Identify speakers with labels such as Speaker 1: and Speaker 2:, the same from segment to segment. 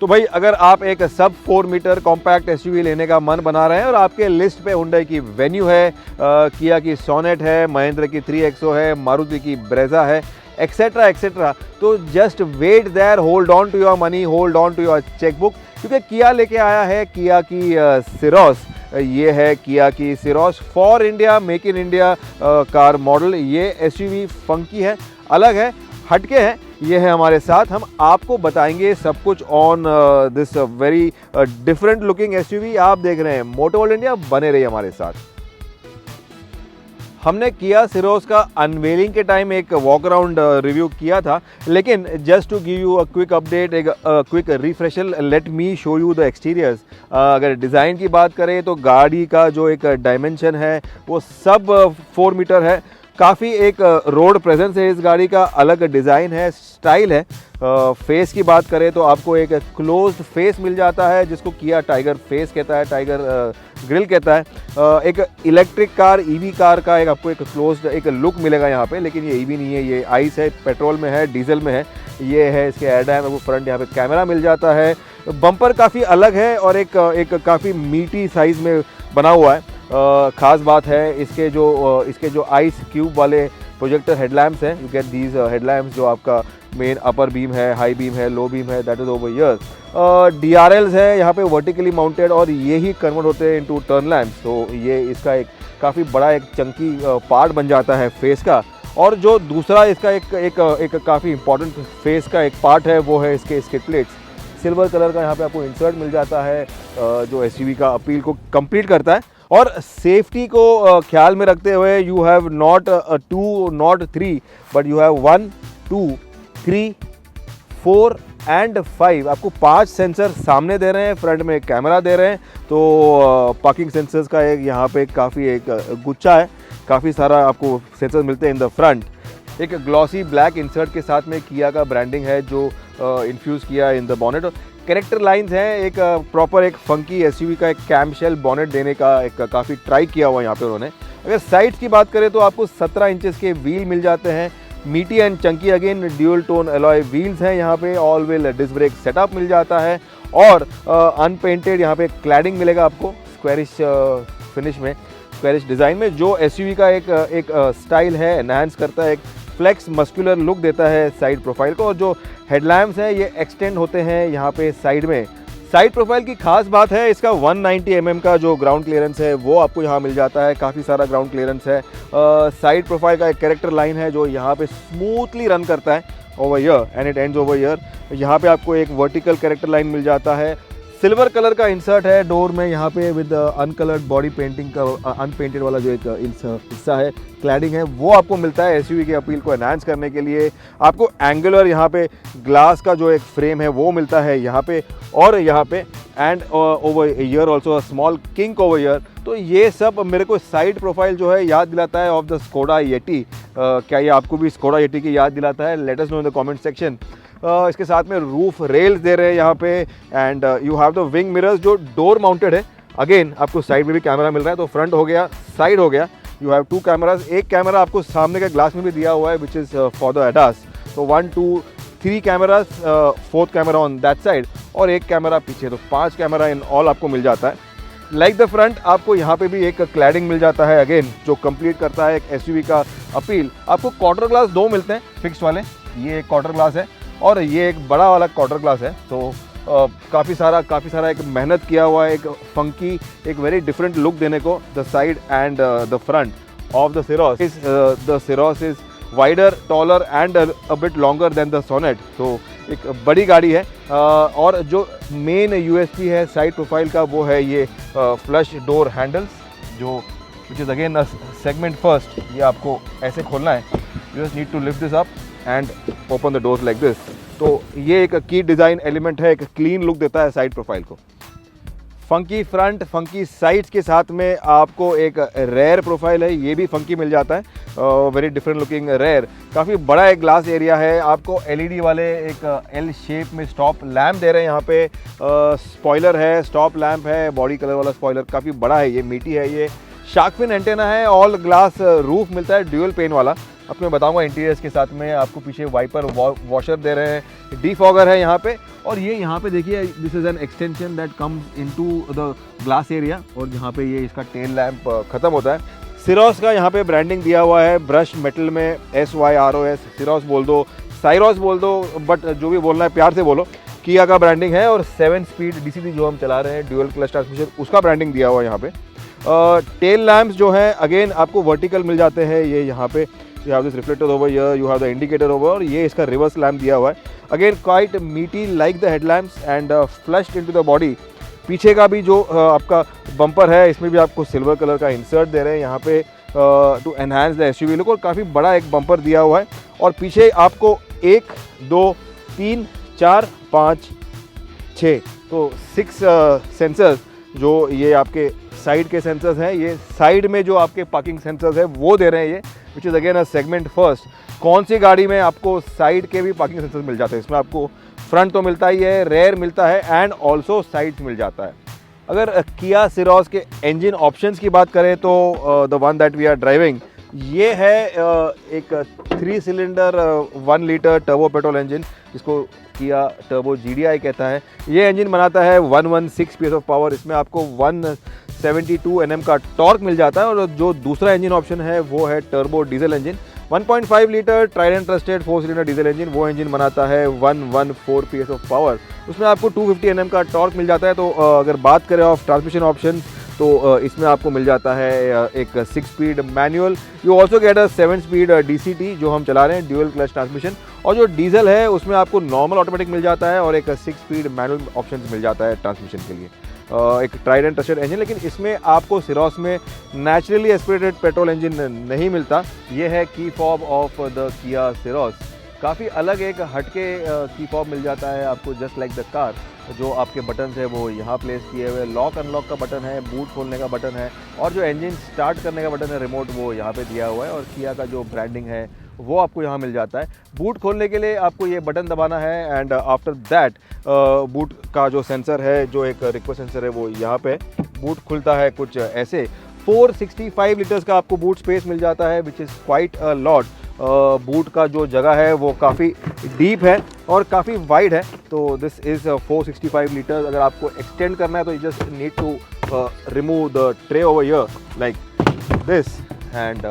Speaker 1: तो भाई अगर आप एक सब 4 मीटर कॉम्पैक्ट एसयूवी लेने का मन बना रहे हैं और आपके लिस्ट पे हुंडई की वेन्यू है, किया की सोनेट है, महिंद्रा की 3XO है, मारुति की ब्रेजा है, एक्सेट्रा एक्सेट्रा, तो just wait there, hold on to your money, hold on to your chequebook, क्योंकि किया लेके आया है किया की सिरोस। ये है किया की Syros for India, make in India car model. ये एसयूवी फंकी है, अलग है, हटके है। ये है हमारे साथ, हम आपको बताएंगे सब कुछ on this very different looking SUV. आप देख रहे हैं मोटो वर्ल्ड इंडिया, बने रहिए हमारे साथ। हमने किया सिरोस का अनवेलिंग के टाइम एक वॉक अराउंड रिव्यू किया था, लेकिन just to give you a quick update, एक quick refresher, let me show you the exteriors. अगर डिज़ाइन की बात करें तो गाड़ी का जो एक डायमेंशन है वो सब 4 मीटर है। काफ़ी एक रोड प्रेजेंस है इस गाड़ी का, अलग डिज़ाइन है, स्टाइल है। फेस की बात करें तो आपको एक क्लोज्ड फेस मिल जाता है, जिसको किया टाइगर फेस कहता है, टाइगर ग्रिल कहता है। एक इलेक्ट्रिक कार, ईवी कार का एक आपको एक क्लोज्ड एक लुक मिलेगा यहाँ पे, लेकिन ये ईवी नहीं है, ये आइस है, पेट्रोल में है, डीजल में है। ये है इसके एडैम, वो फ्रंट यहाँ पे कैमरा मिल जाता है। बम्पर काफ़ी अलग है और एक काफ़ी मीटी साइज़ में बना हुआ है। ख़ास बात है इसके जो आइस क्यूब वाले प्रोजेक्टर हेडलैम्प्स हैं, यू गेट दीज हेडलैम्प्स, जो आपका मेन अपर बीम है, हाई बीम है, लो बीम है, that is over here. DRLs है यहाँ पे वर्टिकली माउंटेड, और ये ही कन्वर्ट होते हैं इनटू टर्न लैम्प्स। तो ये इसका एक काफ़ी बड़ा एक चंकी पार्ट बन जाता है फेस का। और जो दूसरा इसका एक काफ़ी इंपॉर्टेंट फेस का एक पार्ट है वो है इसके स्किड प्लेट्स। सिल्वर कलर का यहाँ पे आपको इंसर्ट मिल जाता है, जो एसयूवी का अपील को कंप्लीट करता है। और सेफ्टी को ख्याल में रखते हुए you have not 2 not 3 but you have 1 2 3 4 and 5। आपको 5 सेंसर सामने दे रहे हैं, फ्रंट में एक कैमरा दे रहे हैं। तो पार्किंग सेंसर्स का एक यहाँ पे काफ़ी एक गुच्छा है, काफ़ी सारा आपको सेंसर मिलते हैं इन द फ्रंट। एक ग्लॉसी ब्लैक इंसर्ट के साथ में किया का ब्रांडिंग है, जो इन्फ्यूज़ किया in the bonnet. Character lines हैं, एक प्रॉपर एक फंकी एसयूवी का एक कैमशेल बॉनेट देने का एक काफ़ी ट्राई किया हुआ यहाँ पे उन्होंने। अगर साइड्स की बात करें तो आपको 17 इंचेस के व्हील मिल जाते हैं, meaty and chunky, again dual tone alloy wheels हैं यहाँ पे। All wheel disc brake setup मिल जाता है, और अनपेंटेड यहाँ पे क्लैडिंग मिलेगा आपको, स्क्वेरिश फिनिश में, स्क्वेरिश डिज़ाइन में, जो एसयूवी का एक स्टाइल है, एनहांस करता है, एक फ्लेक्स मस्कुलर लुक देता है साइड प्रोफाइल को। और जो हेडलैम्प्स हैं ये एक्सटेंड होते हैं यहाँ पे साइड में। साइड प्रोफाइल की खास बात है इसका 190 mm का जो ग्राउंड क्लियरेंस है वो आपको यहाँ मिल जाता है, काफ़ी सारा ग्राउंड क्लियरेंस है। साइड प्रोफाइल का एक कैरेक्टर लाइन है जो यहाँ पे स्मूथली रन करता है over year and it ends over year. यहाँ पे आपको एक वर्टिकल कैरेक्टर लाइन मिल जाता है। सिल्वर कलर का इंसर्ट है डोर में यहाँ पे विद अनकलर्ड बॉडी पेंटिंग का, अनपेंटेड वाला जो एक हिस्सा है, क्लैडिंग है, वो आपको मिलता है एसयूवी के अपील को एनहांस करने के लिए। आपको एंगुलर यहाँ पे ग्लास का जो एक फ्रेम है वो मिलता है यहाँ पे और यहाँ पे, and over year also small kink over year. तो ये सब मेरे को साइड प्रोफाइल जो है याद दिलाता है ऑफ द स्कोडा येटी। क्या ये आपको भी स्कोडा येटी की याद दिलाता है? Let us know in the comment section. इसके साथ में रूफ रेल्स दे रहे हैं यहाँ पे, and you have the wing mirrors जो डोर माउंटेड है। अगेन आपको साइड में भी कैमरा मिल रहा है, तो फ्रंट हो गया, साइड हो गया। यू हैव 2 कैमराज, एक कैमरा आपको सामने के ग्लास में भी दिया हुआ है which is for the ADAS. तो 1 2 3 cameras, 4th camera on that side और एक कैमरा पीछे, तो 5 कैमरा इन ऑल आपको मिल जाता है। लाइक द फ्रंट आपको यहाँ पे भी एक क्लैडिंग मिल जाता है अगेन, जो कंप्लीट करता है एक एसयूवी का अपील। आपको क्वार्टर ग्लास 2 मिलते हैं फिक्स वाले, ये एक क्वार्टर ग्लास है और ये एक बड़ा वाला क्वार्टर ग्लास है। तो काफ़ी सारा एक मेहनत किया हुआ है, एक फंकी, एक वेरी डिफरेंट लुक देने को the side and the front of the Syros. The Syros is wider, taller and a bit longer than the Sonet. तो एक बड़ी गाड़ी है, और जो मेन यूएसपी है साइड प्रोफाइल का वो है ये फ्लश डोर हैंडल्स, जो which is again segment first. ये आपको ऐसे खोलना है, you just need to lift this up and open the doors like this. तो ये एक की डिज़ाइन एलिमेंट है, एक क्लीन लुक देता है साइड प्रोफाइल को। फंकी फ्रंट, फंकी साइड्स के साथ में आपको एक रेयर प्रोफाइल है, ये भी फंकी मिल जाता है, वेरी डिफरेंट लुकिंग रेयर। काफ़ी बड़ा एक ग्लास एरिया है, आपको एलईडी वाले एक एल शेप में स्टॉप लैम्प दे रहे हैं यहाँ पे। स्पॉइलर है, स्टॉप लैम्प है, बॉडी कलर वाला स्पॉइलर, काफ़ी बड़ा है, ये मीटी है, ये शार्क फिन एंटेना है, ऑल ग्लास रूफ मिलता है ड्यूअल पेन वाला। आपको मैं बताऊंगा इंटीरियर्स के साथ में। आपको पीछे वाइपर वॉशर दे रहे हैं, डीफॉगर है यहाँ पे, और ये यहाँ पे देखिए this is an extension that comes into the glass area, और यहाँ पे ये इसका टेल लैंप ख़त्म होता है। सिरोस का यहाँ पे ब्रांडिंग दिया हुआ है ब्रश मेटल में, SYROS, सिरोस बोल दो, साइरोस बोल दो, बट जो भी बोलना है प्यार से बोलो। किया का ब्रांडिंग है, और 7 स्पीड DCT जो हम चला रहे हैं ड्यूअल क्लच ट्रांसमिशन, उसका ब्रांडिंग दिया हुआ है यहाँ पे। टेल लैंप्स जो हैं अगेन आपको वर्टिकल मिल जाते हैं, ये यहाँ पे you have this reflector over here, you have the indicator over, और ये इसका रिवर्स लैंप दिया हुआ है। अगेन क्वाइट मीटी like the headlamps and flushed into the body. पीछे का भी जो आपका बम्पर है, इसमें भी आपको सिल्वर कलर का इंसर्ट दे रहे हैं यहाँ पे to enhance the SUV look, और काफ़ी बड़ा एक बम्पर दिया हुआ है। और पीछे आपको 1 2 3 4 5 6 तो 6 सेंसर्स, जो ये आपके साइड के सेंसर्स हैं, ये साइड में जो आपके पार्किंग सेंसर्स हैं वो दे रहे हैं ये, विच is again a segment first. कौन सी गाड़ी में आपको साइड के भी पार्किंग सेंसर्स मिल जाते हैं? इसमें आपको फ्रंट तो मिलता ही है, रेयर मिलता है, एंड ऑल्सो साइड्स मिल जाता है। अगर किया सिरोस के इंजन ऑप्शंस की बात करें तो the one that we are driving, ये है एक 3 cylinder 1 litre turbo petrol engine, जिसको किया टर्बो GDI कहता है। ये इंजन बनाता है 116 PS ऑफ पावर। इसमें आपको 172 Nm का टॉर्क मिल जाता है, और जो दूसरा इंजन ऑप्शन है वो है turbo diesel engine, 1.5 litre tried and trusted 4 cylinder diesel engine. वो इंजन बनाता है 114 PS ऑफ पावर। उसमें आपको 250 Nm का टॉर्क मिल जाता है। तो अगर बात करें ऑफ ट्रांसमिशन ऑप्शन, तो इसमें आपको मिल जाता है एक 6 speed manual, you also get a 7 speed DCT जो हम चला रहे हैं, ड्यूअल क्लच ट्रांसमिशन। और जो डीजल है उसमें आपको नॉर्मल ऑटोमेटिक मिल जाता है, और एक 6 स्पीड मैनुअल ऑप्शन मिल जाता है ट्रांसमिशन के लिए। एक ट्राइड एंड ट्रस्टेड इंजन, लेकिन इसमें आपको सिरोस में नेचुरली एस्पिरेटेड पेट्रोल इंजन नहीं मिलता। ये है key fob of the Kia सिरोस। काफ़ी अलग एक हटके की फॉब मिल जाता है आपको, जस्ट लाइक द कार। जो आपके बटन है वो यहाँ प्लेस किए हुए, लॉक अनलॉक का बटन है, बूट खोलने का बटन है, और जो इंजन स्टार्ट करने का बटन है रिमोट, वो यहाँ पे दिया हुआ है। और किया का जो ब्रांडिंग है वो आपको यहाँ मिल जाता है। बूट खोलने के लिए आपको ये बटन दबाना है, एंड आफ्टर दैट बूट का जो सेंसर है, जो एक रिक्वेस्ट सेंसर है, वो यहाँ पे बूट खुलता है कुछ ऐसे। 465 लीटर्स का आपको बूट स्पेस मिल जाता है, which is quite a lot. Boot का जो जगह है वो काफ़ी डीप है और काफ़ी वाइड है। तो दिस इज़ 465 लीटर्स। अगर आपको एक्सटेंड करना है तो you just need to remove the tray over here like this, and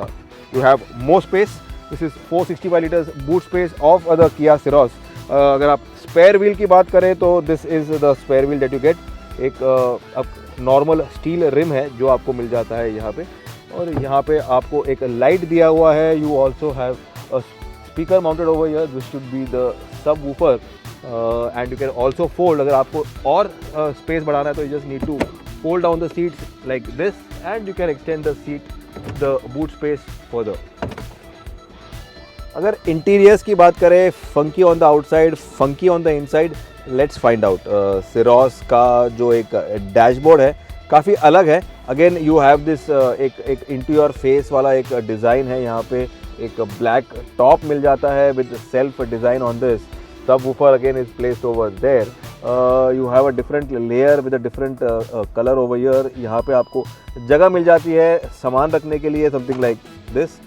Speaker 1: you have more space. This is 465 litres boot space of the Kia Syros. अगर आप स्पेयर व्हील की बात करें तो this is the spare wheel that you get. एक normal steel rim है जो आपको मिल जाता है यहाँ पे, और यहाँ पे आपको एक लाइट दिया हुआ है। You also have a speaker mounted over here which should be the sub woofer, and you can also fold. अगर आपको और स्पेस बढ़ाना है तो you just need to fold down the seats like this, and you can extend the seat the boot space further. अगर interiors की बात करें, funky on the outside, funky on the inside, let's find out. Syros का जो एक dashboard है काफ़ी अलग है। अगेन यू हैव दिस एक इनटू योर फेस वाला एक डिज़ाइन है। यहाँ पे एक ब्लैक टॉप मिल जाता है with self design on this. Sub woofer again is placed over there. You have a different layer with a different colour over here. यहाँ पे आपको जगह मिल जाती है सामान रखने के लिए, समथिंग लाइक दिस।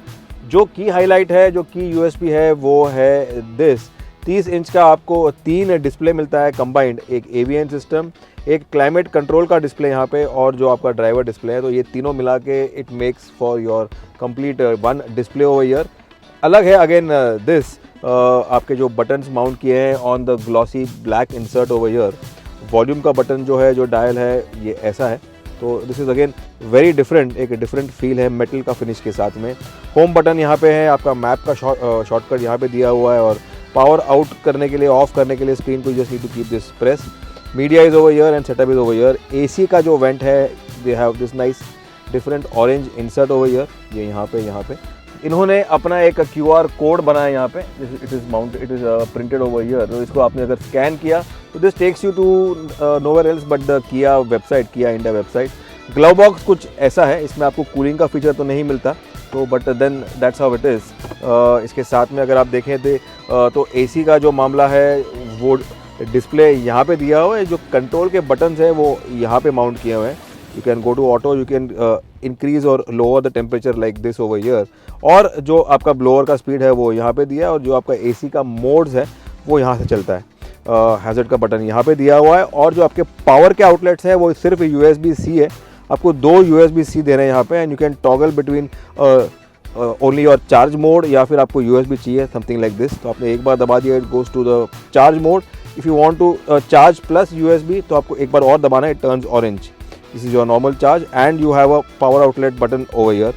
Speaker 1: जो की हाईलाइट है, जो की USP है, वो है दिस। 30 इंच का आपको 3 डिस्प्ले मिलता है कंबाइंड, एक AVN सिस्टम, एक क्लाइमेट कंट्रोल का डिस्प्ले यहाँ पे, और जो आपका ड्राइवर डिस्प्ले है। तो ये तीनों मिला के it makes for your complete one display over year. अलग है अगेन दिस, आपके जो बटन्स माउंट किए हैं on the glossy black insert over year. Volume का बटन जो है, जो डायल है, ये ऐसा है। तो this is again very different, एक डिफरेंट फील है मेटल का फिनिश के साथ में। होम बटन यहाँ पे है, आपका मैप का शॉर्टकट यहाँ पे दिया हुआ है, और पावर आउट करने के लिए, ऑफ करने के लिए स्क्रीन को just need to keep this press. Media is over here and setup is over here. AC का जो वेंट है, they have this nice different orange insert over here. ये यहाँ पे इन्होंने अपना एक QR कोड बनाया यहाँ पे, it is mounted, it is printed over here. तो इसको आपने अगर स्कैन किया तो this takes you to nowhere else but the Kia website, Kia India website. Glove box कुछ ऐसा है, इसमें आपको कूलिंग का फीचर तो नहीं मिलता, तो but then that's how it is. इसके साथ में अगर आप देखें तो AC का जो मामला है वो डिस्प्ले यहाँ पे दिया हुआ है। जो कंट्रोल के बटन्स हैं वो यहाँ पे माउंट किए हुए हैं। You can go to auto, you can increase और lower the temperature like this over here. और जो आपका ब्लोअर का स्पीड है वो यहाँ पे दिया है, और जो आपका एसी का मोड्स है वो यहाँ से चलता है। हैज़र्ड का बटन यहाँ पे दिया हुआ है, और जो आपके पावर के आउटलेट्स हैं वो सिर्फ USB-C है। आपको 2 USB-C दे रहे हैं यहाँ पे, and you can toggle between only your charge mode, या फिर आपको USB चाहिए समथिंग लाइक दिस, तो आपने एक बार दबा दिया, it goes to the charge mode. If you want to charge plus USB, तो आपको एक बार और दबाना है, it turns orange. This is your normal charge, and you have a power outlet button over here.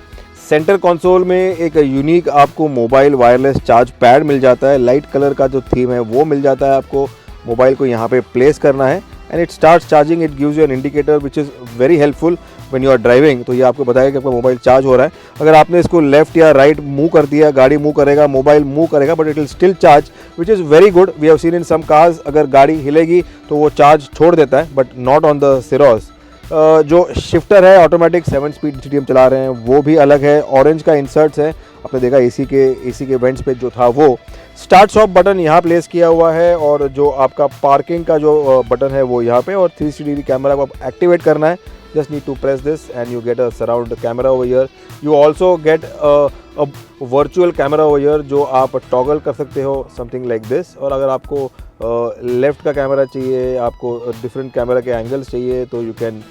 Speaker 1: Centre console में एक unique आपको मोबाइल वायरलेस चार्ज पैड मिल जाता है। लाइट कलर का जो थीम है वो मिल जाता है आपको। मोबाइल को यहाँ पे प्लेस करना है, and it starts charging. It gives you an indicator which is very helpful when you are driving. तो ये आपको बताएगा कि आपका मोबाइल चार्ज हो रहा है। अगर आपने इसको लेफ्ट या राइट मूव कर दिया, गाड़ी मूव करेगा, मोबाइल मूव करेगा, but it will still charge, which is very good. We have seen in some cars, अगर गाड़ी हिलेगी तो वो चार्ज छोड़ देता है, but not on the Syros. जो शिफ्टर है ऑटोमेटिक 7 स्पीड DCT हम चला रहे हैं, वो भी अलग है। ऑरेंज का इंसर्ट्स है, आपने देखा एसी के वेंट्स पे जो था वो। स्टार्ट स्टॉप बटन यहाँ प्लेस किया हुआ है, और जो आपका पार्किंग का जो बटन है वो यहाँ पे, और 360 कैमरा को आप एक्टिवेट करना है। Just need to press this and you get a surround camera over here. You also get a virtual camera over here, जो आप टॉगल कर सकते हो समथिंग लाइक दिस। और अगर आपको लेफ्ट का कैमरा चाहिए, आपको डिफरेंट कैमरा के एंगल्स चाहिए, तो you can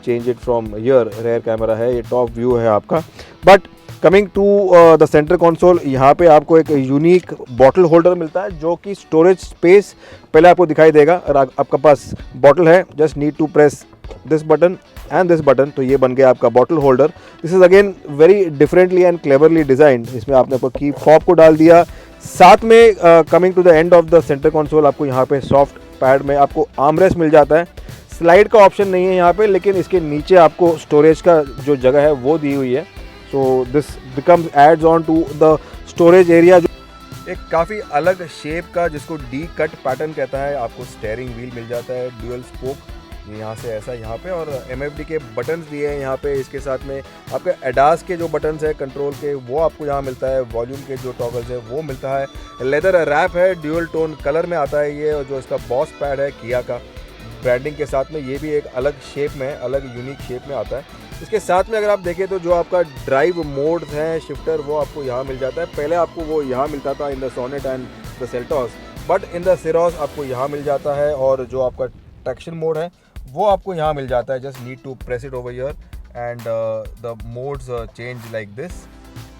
Speaker 1: change it from here. Rear camera है, ये टॉप व्यू है आपका। But coming to the centre console, यहाँ पे आपको एक यूनिक बॉटल होल्डर मिलता है, जो कि स्टोरेज स्पेस पहले आपको दिखाई देगा। और आपका पास बॉटल है, just need to press this button and this button, तो ये बन गया आपका bottle holder. This is again very differently and cleverly designed. इसमें आपने आपको की फॉब को डाल दिया। साथ में coming to the end of the centre console, आपको यहाँ पे सॉफ्ट पैड में आपको आर्मरेस्ट मिल जाता है। स्लाइड का ऑप्शन नहीं है यहाँ पे, लेकिन इसके नीचे आपको स्टोरेज का जो जगह है वो दी हुई है। So this becomes adds on to the storage area. एक काफ़ी अलग शेप का, जिसको डी कट पैटर्न कहता है, आपको स्टेयरिंग व्हील मिल जाता है, ड्यूअल स्पोक, यहाँ से ऐसा यहाँ पे, और MFD के बटन्स दिए हैं यहाँ पे। इसके साथ में आपके एडास के जो बटन्स है कंट्रोल के, वो आपको यहाँ मिलता है। वॉल्यूम के जो टॉगल्स है वो मिलता है। लेदर रैप है, ड्यूअल टोन कलर में आता है ये। और जो इसका बॉस पैड है किया का ब्रांडिंग के साथ में, ये भी एक अलग शेप में, अलग यूनिक शेप में आता है। इसके साथ में अगर आप देखें तो जो आपका ड्राइव मोड्स हैं, शिफ्टर, वो आपको यहाँ मिल जाता है। पहले आपको वो यहाँ मिलता था in the Sonet and the Seltos, but in the Syros आपको यहाँ मिल जाता है। और जो आपका ट्रैक्शन मोड है वो आपको यहाँ मिल जाता है। Just need to press it over here and the modes change like this,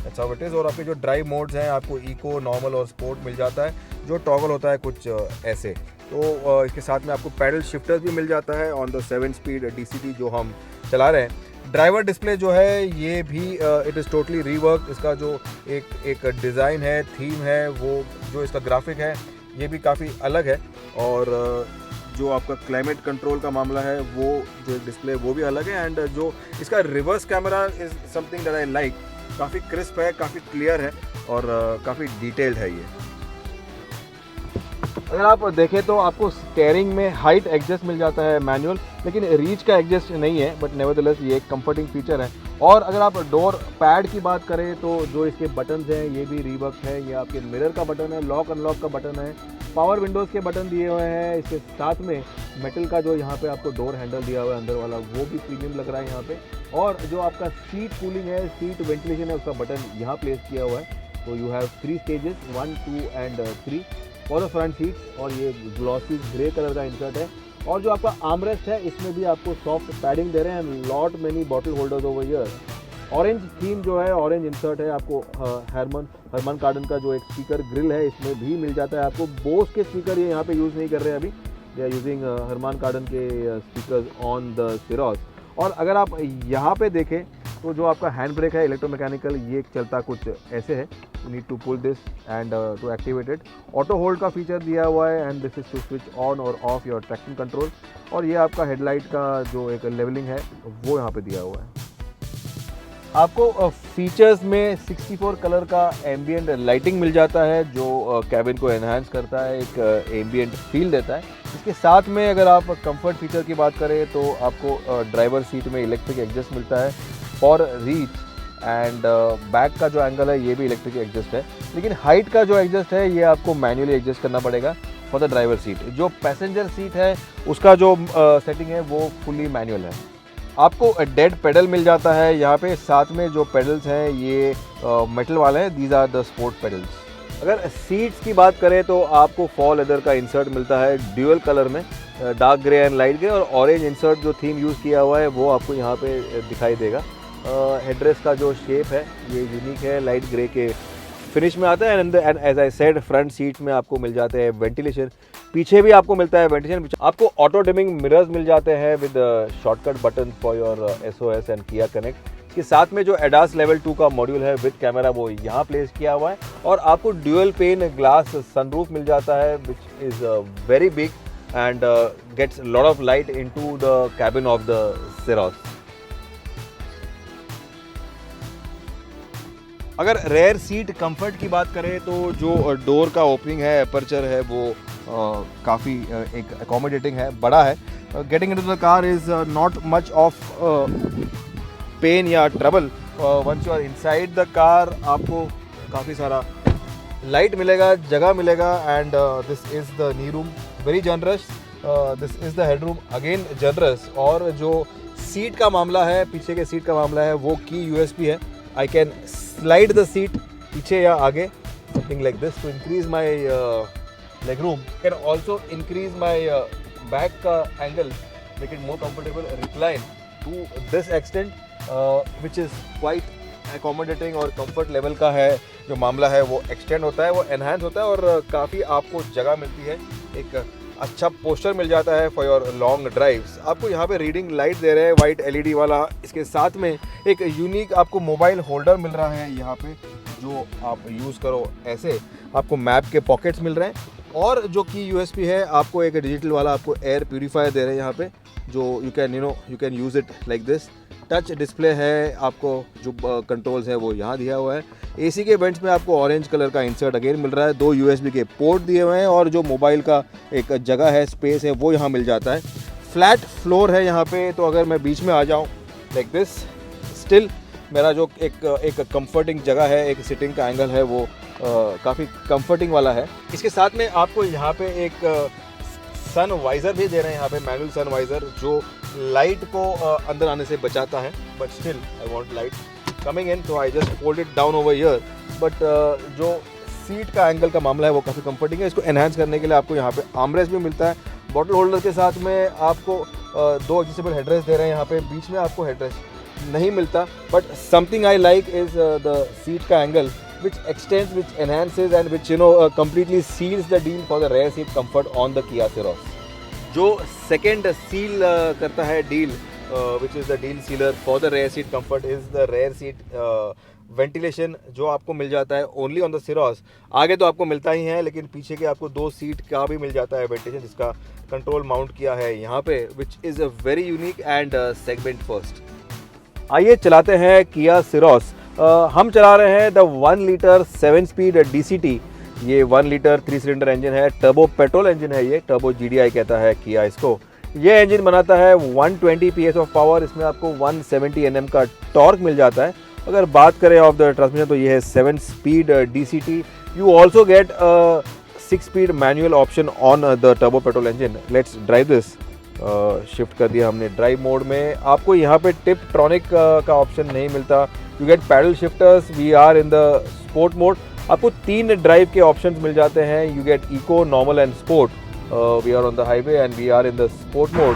Speaker 1: that's how it is. और आपके जो ड्राइव मोड्स हैं, आपको इको, नॉर्मल और स्पोर्ट मिल जाता है। जो टॉगल होता है कुछ ऐसे। तो इसके साथ में आपको पैडल शिफ्टर्स भी मिल जाता है ऑन द 7 स्पीड DCT जो हम चला रहे हैं। ड्राइवर डिस्प्ले जो है ये भी इट इज़ टोटली रीवर्क। इसका जो एक डिज़ाइन है, थीम है, वो जो इसका ग्राफिक है ये भी काफ़ी अलग है। और जो आपका क्लाइमेट कंट्रोल का मामला है, वो जो डिस्प्ले वो भी अलग है। एंड जो इसका reverse camera is something that I like. काफ़ी क्रिस्प है, काफ़ी क्लियर है, और काफ़ी डिटेल्ड है ये। अगर आप देखें तो आपको स्टीयरिंग में हाइट एडजस्ट मिल जाता है मैनुअल, लेकिन रीच का एडजस्ट नहीं है, बट नेवरदलेस ये एक कंफर्टिंग फीचर है। और अगर आप डोर पैड की बात करें तो जो इसके बटन्स हैं ये भी रीवर्क है। ये आपके मिरर का बटन है, लॉक अनलॉक का बटन है, पावर विंडोज़ के बटन दिए हुए हैं। इसके साथ में मेटल का जो यहाँ पे आपको डोर हैंडल दिया हुआ है अंदर वाला, वो भी प्रीमियम लग रहा है यहाँ पे। और जो आपका सीट कूलिंग है, सीट वेंटिलेशन है, उसका बटन यहाँ प्लेस किया हुआ है। तो you have 3 stages, 1, 2 and 3 for the front seat. और ये ग्लॉसी ग्रे कलर का इंसर्ट है। और जो आपका आर्मरेस्ट है, इसमें भी आपको सॉफ्ट पैडिंग दे रहे हैं। Lot many bottle holders over here. Orange theme जो है, ऑरेंज इंसर्ट है। आपको हरमन कार्डन का जो एक स्पीकर ग्रिल है, इसमें भी मिल जाता है आपको। बोस के स्पीकर ये यहाँ पे यूज़ नहीं कर रहे हैं अभी, दे आर यूजिंग हरमन कार्डन के स्पीकर ऑन द सिरोस। और अगर आप यहाँ पे देखें तो जो आपका हैंड ब्रेक है इलेक्ट्रोमैकेनिकल, ये चलता कुछ ऐसे है। You need to pull this and to activate it. Auto hold का फीचर दिया हुआ है, and this is to switch on और ऑफ योर ट्रैक्शन कंट्रोल। और ये आपका हेडलाइट का जो एक लेवलिंग है वो यहाँ पे दिया हुआ है। आपको फीचर्स में 64 कलर का एम्बियंट लाइटिंग मिल जाता है, जो कैबिन को एनहांस करता है, एक एम्बियंट फील देता है। इसके साथ में अगर आप कंफर्ट फीचर की बात करें तो आपको ड्राइवर सीट में इलेक्ट्रिक एडजस्ट मिलता है फॉर रीच। एंड बैक का जो एंगल है ये भी इलेक्ट्रिक एडजस्ट है, लेकिन हाइट का जो एडजस्ट है ये आपको मैन्युअली एडजस्ट करना पड़ेगा फॉर द ड्राइवर सीट। जो पैसेंजर सीट है उसका जो सेटिंग है वो फुली मैनुअल है। आपको डेड पेडल मिल जाता है यहाँ पे, साथ में जो पेडल्स हैं ये मेटल वाले हैं, these are the sport pedals. अगर सीट्स की बात करें तो आपको फॉल लेदर का इंसर्ट मिलता है ड्यूअल कलर में, dark grey and light grey, और ऑरेंज इंसर्ट जो थीम यूज़ किया हुआ है वो आपको यहाँ पे दिखाई देगा। हेडरेस्ट का जो शेप है ये यूनिक है, लाइट ग्रे के फिनिश में आता है। And as I said, front seat में आपको मिल जाते हैं वेंटिलेशन, पीछे भी आपको मिलता है वेंटिलेशन। आपको ऑटो डिमिंग मिरर्स मिल जाते हैं with shortcut button for your SOS and किया कनेक्ट। इसके साथ में जो एडास लेवल 2 का मॉड्यूल है विद कैमरा वो यहाँ प्लेस किया हुआ है, और आपको ड्यूअल पेन ग्लास सनरूफ मिल जाता है which is very big and gets lot of light into the cabin of the Syros. अगर रेयर सीट कंफर्ट की बात करें तो जो डोर का ओपनिंग है, अपर्चर है, वो काफ़ी एक अकोमोडेटिंग है, बड़ा है। Getting into the car is not much of pain या trouble. Once you are inside the car आपको काफ़ी सारा लाइट मिलेगा, जगह मिलेगा। And this is the knee room, very generous. This is the head room, again generous. और जो seat का मामला है, पीछे के सीट का मामला है, वो की USB है। I can slide the seat पीछे या आगे, something like this, to increase my leg room. Can also increase my back का angle, make it more comfortable, recline to this extent, which is quite accommodating और comfort level का है। जो मामला है वो extend होता है, वो enhance होता है, और काफ़ी आपको जगह मिलती है, एक अच्छा पोस्टर मिल जाता है फॉर योर लॉन्ग ड्राइव्स। आपको यहाँ पे रीडिंग लाइट दे रहे हैं वाइट LED वाला। इसके साथ में एक यूनिक आपको मोबाइल होल्डर मिल रहा है यहाँ पे, जो आप यूज़ करो ऐसे। आपको मैप के पॉकेट्स मिल रहे हैं, और जो की USB है आपको एक डिजिटल वाला आपको एयर प्यूरीफायर दे रहे हैं यहाँ पे, जो you can use it like this. Touch display है, आपको जो कंट्रोल्स है वो यहाँ दिया हुआ है। AC के वेंट्स में आपको ऑरेंज कलर का इंसर्ट अगेन मिल रहा है, 2 USB के पोर्ट दिए हुए हैं, और जो मोबाइल का एक जगह है, स्पेस है, वो यहाँ मिल जाता है। फ्लैट फ्लोर है यहाँ पे, तो अगर मैं बीच में आ जाऊँ लाइक दिस, स्टिल मेरा जो एक कंफर्टिंग जगह है, एक सिटिंग का एंगल है, वो काफ़ी कंफर्टिंग वाला है। इसके साथ में आपको यहाँ पे एक सन वाइज़र भी दे रहे हैं यहाँ पे, मैनुअल सन वाइज़र, जो लाइट को अंदर आने से बचाता है। But still I want light coming in, तो I just fold it down over here. But जो सीट का एंगल का मामला है वो काफ़ी कंफर्टिंग है। इसको एनहांस करने के लिए आपको यहाँ पे आर्मरेस्ट भी मिलता है। बॉटल होल्डर के साथ में आपको 2 एडजस्टेबल हेडरेस्ट दे रहे हैं यहाँ पे, बीच में आपको हेडरेस्ट नहीं मिलता। But something I like is the seat का angle, which extends, which enhances and which completely seals the deal for the rear seat comfort on the Kia Ceros. जो सेकेंड सील करता है deal, which is the deal sealer for the rear seat comfort, is the rear seat ventilation, जो आपको मिल जाता है only on the Ceros। आगे तो आपको मिलता ही है, लेकिन पीछे के आपको 2 सीट का भी मिल जाता है वेंटिलेशन, जिसका कंट्रोल माउंट किया है यहाँ पे, which is a very unique and segment first। आइए चलाते हैं Kia Ceros। हम चला रहे हैं द 1 लीटर 7 स्पीड DCT। ये 1 लीटर 3 सिलेंडर इंजन है, टर्बो पेट्रोल इंजन है, ये टर्बो GDI कहता है किया इसको। ये इंजन बनाता है 120 PS ऑफ पावर, इसमें आपको 170 Nm का टॉर्क मिल जाता है। अगर बात करें ऑफ द ट्रांसमिशन तो ये है 7 speed DCT। You also gate 6 speed manual option on the turbo petrol engine. Let's drive this. Shift कर दिया हमने ड्राइव मोड में। आपको यहाँ पे टिपट्रॉनिक का ऑप्शन नहीं मिलता। You get paddle shifters, we are in the sport mode. आपको 3 ड्राइव के ऑप्शंस मिल जाते हैं। You get eco, normal and sport. We are on the highway and we are in the sport mode.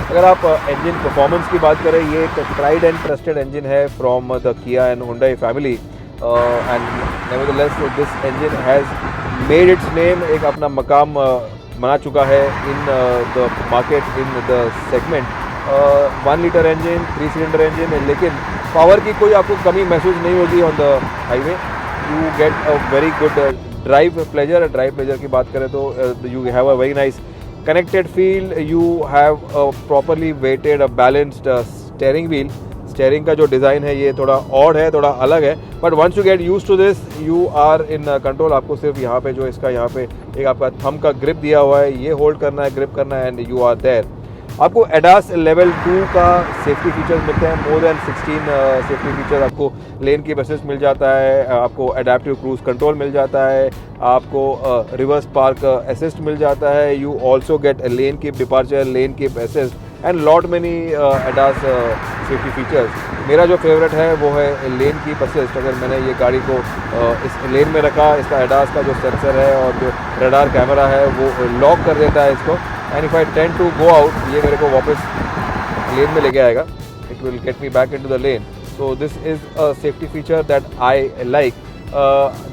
Speaker 1: अगर आप engine performance की बात करें, ये एक ट्राइड एंड ट्रस्टेड इंजन है from the Kia and Hyundai family, and nevertheless this engine has made its name, एक अपना मकाम बना चुका है in the market, in the segment. 1 litre engine, 3 cylinder engine, लेकिन पावर की कोई आपको कमी महसूस नहीं होगी on the highway. You get a very good drive pleasure. Drive pleasure की बात करें तो you have a very nice connected feel. You have a properly weighted, a balanced steering wheel. Steering का जो डिज़ाइन है ये थोड़ा ऑड है, थोड़ा अलग है, but once you get use to this you are in control. आपको सिर्फ यहाँ पे जो इसका यहाँ पे एक आपका थंब का ग्रिप दिया हुआ है, ये होल्ड करना है, ग्रिप करना है, एंड यू आर देयर। आपको एडास लेवल 2 का सेफ्टी फीचर्स मिलते हैं, मोर देन 16 सेफ्टी फीचर। आपको लेन की असिस्ट मिल जाता है, आपको एडेप्टिव क्रूज कंट्रोल मिल जाता है, आपको रिवर्स पार्क असिस्ट मिल जाता है। You also gate lane keep departure, lane keep assist, and lot many ADAS safety features. मेरा जो फेवरेट है वो है लेन कीप असिस्ट। अगर मैंने ये गाड़ी को इस लेन में रखा, इसका ADAS का जो सेंसर है और जो रडार कैमरा है वो लॉक कर देता है इसको, and if I tend to go out, ये मेरे को वापस लेन में लेके आएगा, it will get me back into the lane. So this is a safety feature that I like.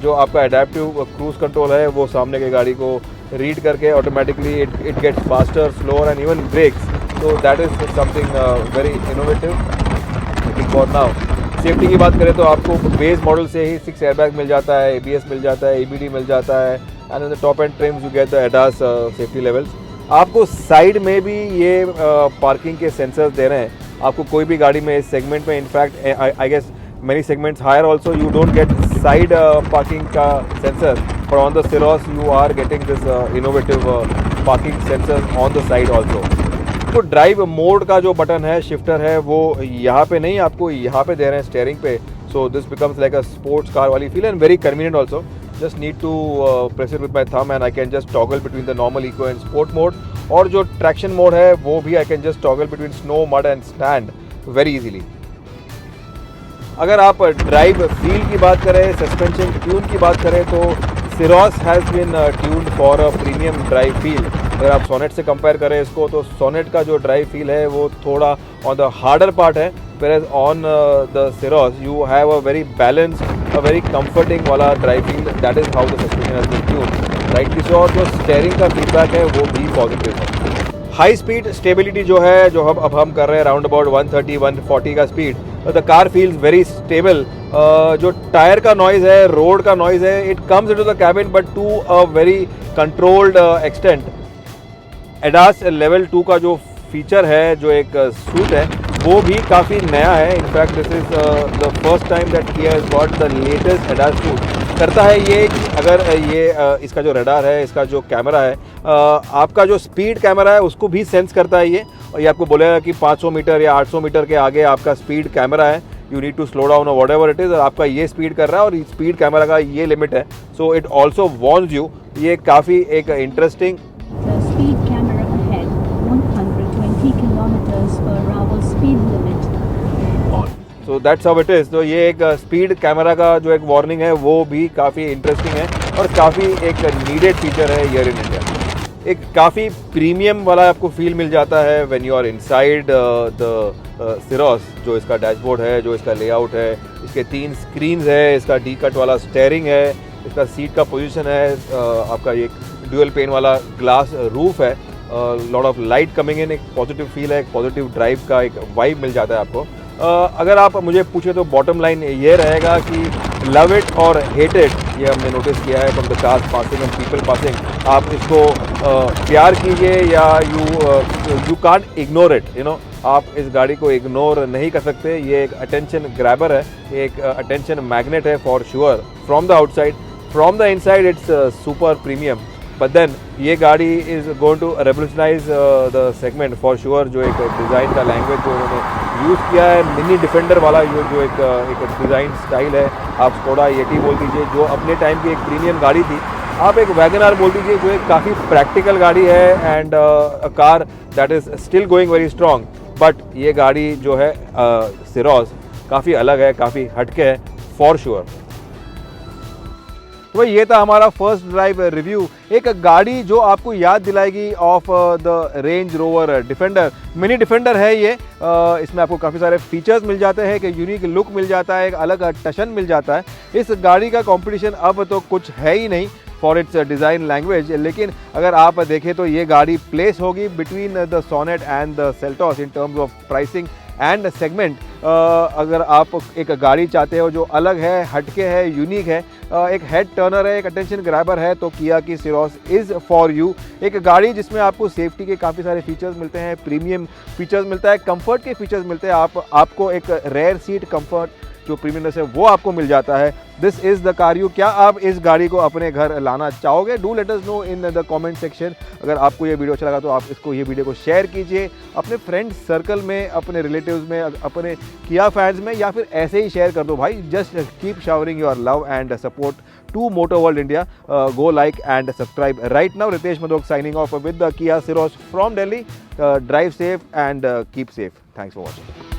Speaker 1: जो आपका एडेप्टिव क्रूज कंट्रोल है वो सामने की गाड़ी को रीड करके automatically it gets faster, slower and even brakes. So that is something very innovative for now. Safety की बात करें तो आपको बेस मॉडल से ही 6 एयरबैग मिल जाता है, ABS मिल जाता है, ABD मिल जाता है, and in the top and TRIMS you get the ADAS safety levels. आपको साइड में भी ये पार्किंग के सेंसर्स दे रहे हैं। आपको कोई भी गाड़ी में इस सेगमेंट में, in fact I guess many segments higher also you don't get side parking ka sensor, but on the Syros you are getting this innovative parking sensors on the side also. तो ड्राइव मोड का जो button है, shifter है, वो यहाँ पे नहीं, आपको यहाँ पे दे रहे हैं स्टेयरिंग पे। So this becomes like a sports car वाली feel and very convenient also. Just need to press it with my thumb and I can just toggle between the normal, eco and sport mode. और जो traction mode है वो भी I can just toggle between snow, mud and stand very easily. अगर आप drive feel की बात करें, सस्पेंशन ट्यून की बात करें, तो Syros has been tuned for a premium drive feel. अगर आप सोनेट से कंपेयर करें इसको, तो सोनेट का जो ड्राइव फील है वो थोड़ा ऑन द हार्डर पार्ट है, whereas on the Syros you have a very balanced, a very comforting वाला drive feel. that is how the suspension has been tuned rightly so। और जो steering का feedback है वो भी पॉजिटिव है। High speed stability जो है, जो अब हम कर रहे हैं राउंड अबाउट 130-140 का speed, the car feels very stable. जो टायर का नॉइज़ है, रोड का नॉइज़ है, it comes into the cabin but to a very controlled extent. ADAS level 2 का जो फीचर है, जो एक सूट है, वो भी काफ़ी नया है। In fact this is the first time that Kia has got the latest ADAS suit. करता है ये कि अगर ये इसका जो रडार है, इसका जो कैमरा है, आपका जो स्पीड कैमरा है उसको भी सेंस करता है ये, और ये आपको बोलेगा कि 500 मीटर या 800 मीटर के आगे आपका स्पीड कैमरा है, you need to slow down और वॉट एवर इट इज़, और आपका ये स्पीड कर रहा है और स्पीड कैमरा का ये लिमिट है। So it also warns you. ये काफ़ी एक interesting so that's how it is. तो ये एक स्पीड कैमरा का जो एक वार्निंग है वो भी काफ़ी इंटरेस्टिंग है और काफ़ी एक नीडेड फीचर है हियर इन इंडिया। एक काफ़ी प्रीमियम वाला आपको फील मिल जाता है when you are inside the Syros। जो इसका डैशबोर्ड है, जो इसका लेआउट है, इसके 3 स्क्रीन्स है, इसका डी कट वाला स्टेयरिंग है, इसका सीट का पोजीशन है, आपका ये ड्यूअल पेन वाला ग्लास रूफ है, लॉट ऑफ लाइट कमिंग इन, एक पॉजिटिव फील है, एक पॉजिटिव ड्राइव का एक वाइब मिल जाता है आपको। अगर आप मुझे पूछे तो बॉटम लाइन ये रहेगा कि लव इट और हेट इट, ये हमने नोटिस किया है from the cars passing and people passing. आप इसको प्यार कीजिए या you can't ignore it, you know, आप इस गाड़ी को इग्नोर नहीं कर सकते। ये एक अटेंशन ग्रैबर है, एक अटेंशन मैग्नेट है for sure from the outside. From the inside it's super premium, but then ये गाड़ी is going to revolutionise the segment for sure. जो एक डिज़ाइन का लैंग्वेज जो उन्होंने यूज़ किया है, मिनी डिफेंडर वाला जो एक डिज़ाइन स्टाइल है, आप स्कोडा येटी बोल दीजिए, जो अपने टाइम की एक प्रीमियम गाड़ी थी, आप एक वैगन बोल दीजिए, जो एक काफ़ी प्रैक्टिकल गाड़ी है and a car that is still going very strong. But ये गाड़ी जो है Syros काफ़ी अलग है, काफ़ी हटके है फॉर श्योर। तो ये था हमारा फर्स्ट ड्राइव रिव्यू, एक गाड़ी जो आपको याद दिलाएगी of the Range Rover Defender. Mini Defender है ये, इसमें आपको काफ़ी सारे फीचर्स मिल जाते हैं, एक यूनिक लुक मिल जाता है, एक अलग टशन मिल जाता है। इस गाड़ी का कंपटीशन अब तो कुछ है ही नहीं फॉर इट्स डिज़ाइन लैंग्वेज, लेकिन अगर आप देखें तो ये गाड़ी प्लेस होगी between the Sonet and the Seltos in terms of pricing and segment. अगर आप एक गाड़ी चाहते हो जो अलग है, हटके है, यूनिक है, एक हेड टर्नर है, एक अटेंशन ग्रैबर है, तो किया की Syros इज़ फॉर यू। एक गाड़ी जिसमें आपको सेफ्टी के काफ़ी सारे फीचर्स मिलते हैं, प्रीमियम फीचर्स मिलता है, कंफर्ट के फीचर्स मिलते हैं, आपको एक रेयर सीट कंफर्ट जो प्रीमियमनेस है वो आपको मिल जाता है। This is the car you. क्या आप इस गाड़ी को अपने घर लाना चाहोगे? Do let us know in the comment section. अगर आपको ये वीडियो अच्छा लगा तो आप ये वीडियो को शेयर कीजिए अपने फ्रेंड्स सर्कल में, अपने रिलेटिव्स में, अपने Kia फैंस में, या फिर ऐसे ही शेयर कर दो भाई। Just keep showering your love and support to Motor World India. Go like and subscribe right now. Ritesh Madhok signing off with the Kia Ceros from Delhi. Drive safe and keep safe. Thanks for watching.